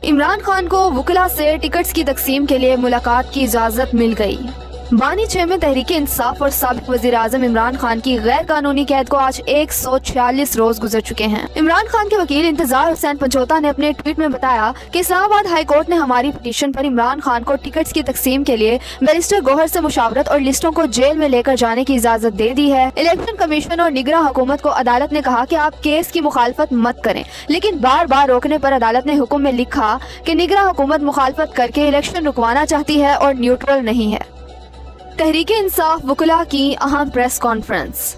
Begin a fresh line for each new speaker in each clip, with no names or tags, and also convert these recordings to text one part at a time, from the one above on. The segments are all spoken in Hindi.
इमरान खान को वुकला से टिकट्स की तकसीम के लिए मुलाकात की इजाजत मिल गई। बानी चेयरमैन तहरीके इंसाफ और साबिक वजीर आजम इमरान खान की गैर कानूनी कैद को आज 146 रोज गुजर चुके हैं। इमरान खान के वकील इंतजार हुसैन पंचोता ने अपने ट्वीट में बताया कि इस्लामाबाद हाई कोर्ट ने हमारी पिटीशन पर इमरान खान को टिकट्स की तकसीम के लिए बैरिस्टर गौहर से मुशावरत और लिस्टों को जेल में लेकर जाने की इजाजत दे दी है। इलेक्शन कमीशन और निगरां हुकूमत को अदालत ने कहा कि आप केस की मुखालफत मत करें, लेकिन बार बार रोकने पर अदालत ने हुक्म में लिखा कि निगरां हुकूमत मुखालफत करके इलेक्शन रुकवाना चाहती है और न्यूट्रल नहीं है। तहरीके इंसाफ वुकला की अहम प्रेस कॉन्फ्रेंस।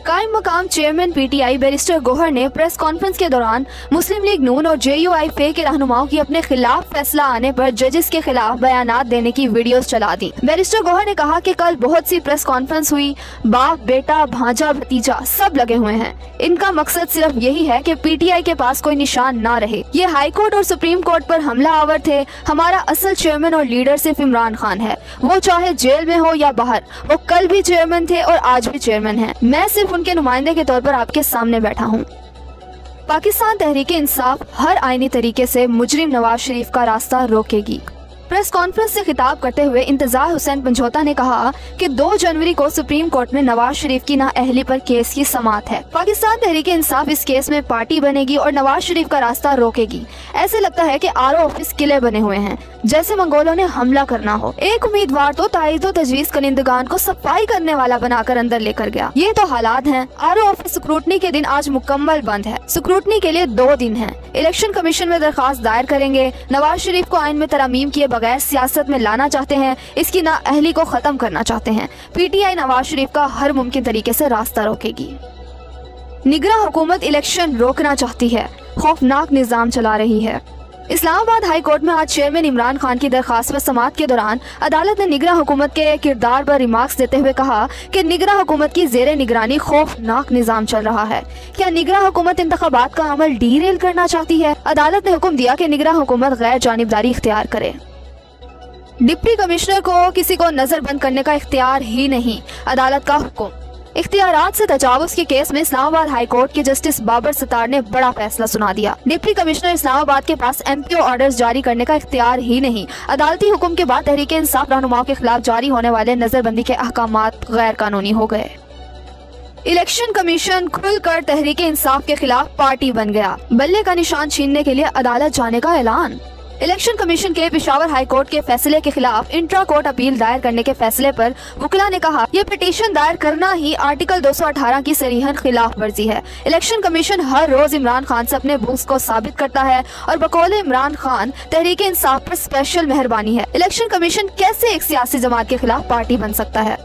कायम मकाम चेयरमैन पीटीआई बैरिस्टर गौहर ने प्रेस कॉन्फ्रेंस के दौरान मुस्लिम लीग नून और JUI के रहनुमाओं की अपने खिलाफ फैसला आने पर जजेस के खिलाफ बयानात देने की वीडियोस चला दी। बैरिस्टर गौहर ने कहा कि कल बहुत सी प्रेस कॉन्फ्रेंस हुई, बाप बेटा भांजा भतीजा सब लगे हुए हैं। इनका मकसद सिर्फ यही है कि पीटीआई के पास कोई निशान ना रहे। ये हाई कोर्ट और सुप्रीम कोर्ट पर हमला आवर थे। हमारा असल चेयरमैन और लीडर सिर्फ इमरान खान है, वो चाहे जेल में हो या बाहर। वो कल भी चेयरमैन थे और आज भी चेयरमैन है। मैं सिर्फ उनके नुमाइंदे के तौर पर आपके सामने बैठा हूँ। पाकिस्तान तहरीके इंसाफ हर आईनी तरीके से मुजरिम नवाज शरीफ का रास्ता रोकेगी। प्रेस कॉन्फ्रेंस से खिताब करते हुए इंतजार हुसैन पंचोता ने कहा कि 2 जनवरी को सुप्रीम कोर्ट में नवाज शरीफ की नाअहली पर केस की समाअत है। पाकिस्तान तहरीके इंसाफ इस केस में पार्टी बनेगी और नवाज शरीफ का रास्ता रोकेगी। ऐसे लगता है कि RO ऑफिस किले बने हुए हैं, जैसे मंगोलों ने हमला करना हो। एक उम्मीदवार तो ताइद व तजवीज़ कनिंदगान को सफाई करने वाला बनाकर अंदर लेकर गया। ये तो हालात हैं। RO ऑफिस स्क्रूटनी के दिन आज मुकम्मल बंद है। स्क्रूटनी के लिए 2 दिन है। इलेक्शन कमीशन में दरखास्त दायर करेंगे। नवाज शरीफ को आइन में तरमीम किए बगैर सियासत में लाना चाहते हैं। इसकी नाअहली को खत्म करना चाहते हैं। पीटीआई नवाज शरीफ का हर मुमकिन तरीके से रास्ता रोकेगी। निगरां हुकूमत इलेक्शन रोकना चाहती है, खौफनाक निजाम चला रही है। इस्लामाबाद हाई कोर्ट में आज चेयरमैन इमरान खान की दरखास्त पर समाअत के दौरान अदालत ने निगरां हुकूमत के किरदार पर रिमार्क्स देते हुए कहा कि निगरां हुकूमत की जेरे निगरानी खौफनाक निजाम चल रहा है। क्या निगरां हुकूमत इंतखाबात का अमल डीरेल करना चाहती है? अदालत ने हुक्म दिया कि निगरां हुकूमत गैर जानिबदारी इख्तियार करे। डिप्टी कमिश्नर को किसी को नजरबंद करने का इख्तियार ही नहीं, अदालत का हुक्म। इख्तियारात से तजावुज के केस में इस्लामाबाद हाई कोर्ट के जस्टिस बाबर सत्तार ने बड़ा फैसला सुना दिया। डिप्टी कमिश्नर इस्लामाबाद के पास MPO ऑर्डर्स जारी करने का इख्तियार ही नहीं। अदालती हुक्म के बाद तहरीके इंसाफ रहनुमाओं के खिलाफ जारी होने वाले नजरबंदी के अहकामात गैर कानूनी हो गए। इलेक्शन कमीशन खुलकर तहरीके इंसाफ के खिलाफ पार्टी बन गया। बल्ले का निशान छीनने के लिए अदालत जाने का ऐलान। इलेक्शन कमीशन के पेशावर हाई कोर्ट के फैसले के खिलाफ इंट्रा कोर्ट अपील दायर करने के फैसले पर वुकला ने कहा, यह पिटीशन दायर करना ही आर्टिकल 218 की सरीहन खिलाफ वर्जी है। इलेक्शन कमीशन हर रोज इमरान खान से अपने बुक्स को साबित करता है और बकौल इमरान खान तहरीके इंसाफ पर स्पेशल मेहरबानी है। इलेक्शन कमीशन कैसे एक सियासी जमात के खिलाफ पार्टी बन सकता है?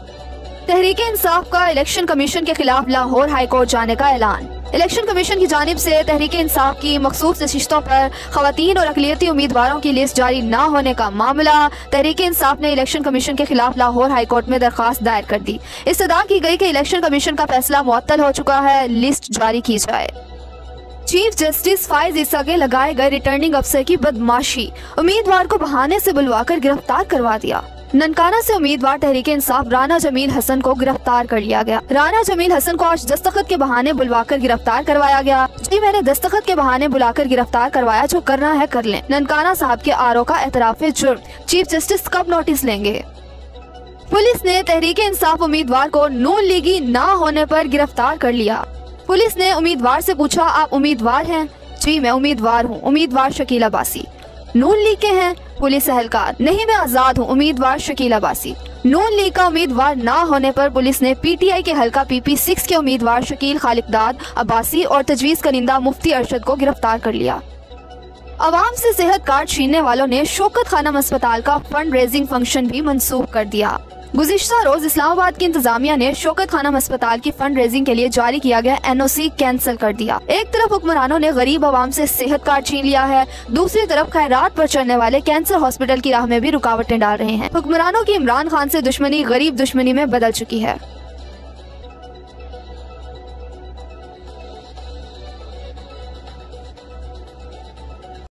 तहरीके इंसाफ का इलेक्शन कमीशन के खिलाफ लाहौर हाई कोर्ट जाने का ऐलान। इलेक्शन कमीशन की जानिब से तहरीके इंसाफ की मखसूस नशिस्तों पर खवातीन और अकलियती उम्मीदवारों की लिस्ट जारी न होने का मामला। तहरीके इंसाफ ने इलेक्शन कमीशन के खिलाफ लाहौर हाई कोर्ट में दरखास्त दायर कर दी। इस्तदा की गई कि इलेक्शन कमीशन का फैसला मुअत्तल हो चुका है, लिस्ट जारी की जाए। चीफ जस्टिस फाइज ईसा के लगाए गए रिटर्निंग अफसर की बदमाशी, उम्मीदवार को बहाने से बुलवाकर गिरफ्तार करवा दिया। ननकाना से उम्मीदवार तहरीके इंसाफ राना जमील हसन को गिरफ्तार कर लिया गया। राना जमील हसन को आज दस्तखत के बहाने बुलवाकर गिरफ्तार करवाया गया। जी मैंने दस्तखत के बहाने बुलाकर गिरफ्तार करवाया, जो करना है कर लें। ननकाना साहब के RO का एतराफ जुर्म, चीफ जस्टिस कब नोटिस लेंगे? पुलिस ने तहरीके इंसाफ उम्मीदवार को नून लीगी न होने पर गिरफ्तार कर लिया। पुलिस ने उम्मीदवार से पूछा, आप उम्मीदवार हैं? जी मैं उम्मीदवार हूँ। उम्मीदवार शकील अब्बासी। नून लीग के हैं? पुलिस एहलकार, नहीं मैं आजाद हूँ। उम्मीदवार शकील अब्बासी। नून लीग का उम्मीदवार न होने पर पुलिस ने PTI के हल्का PP6 के उम्मीदवार शकील खालिकदाद अब्बासी और तजवीज़ कनिंदा मुफ्ती अरशद को गिरफ्तार कर लिया। अवाम से सेहत कार्ड छीनने वालों ने शौकत खानम अस्पताल का फंड रेजिंग फंक्शन भी मंसूख कर दिया। गुज़िश्ता रोज इस्लामाबाद की इंतजामिया ने शौकत खानम अस्पताल की फंड रेजिंग के लिए जारी किया गया NOC कैंसिल कर दिया। एक तरफ हुक्मरानों ने गरीब आवाम से सेहत कार्ड छीन लिया है, दूसरी तरफ खैरात पर चलने वाले कैंसर हॉस्पिटल की राह में भी रुकावटें डाल रहे हैं। हुक्मरानों की इमरान खान से दुश्मनी गरीब दुश्मनी में बदल चुकी है।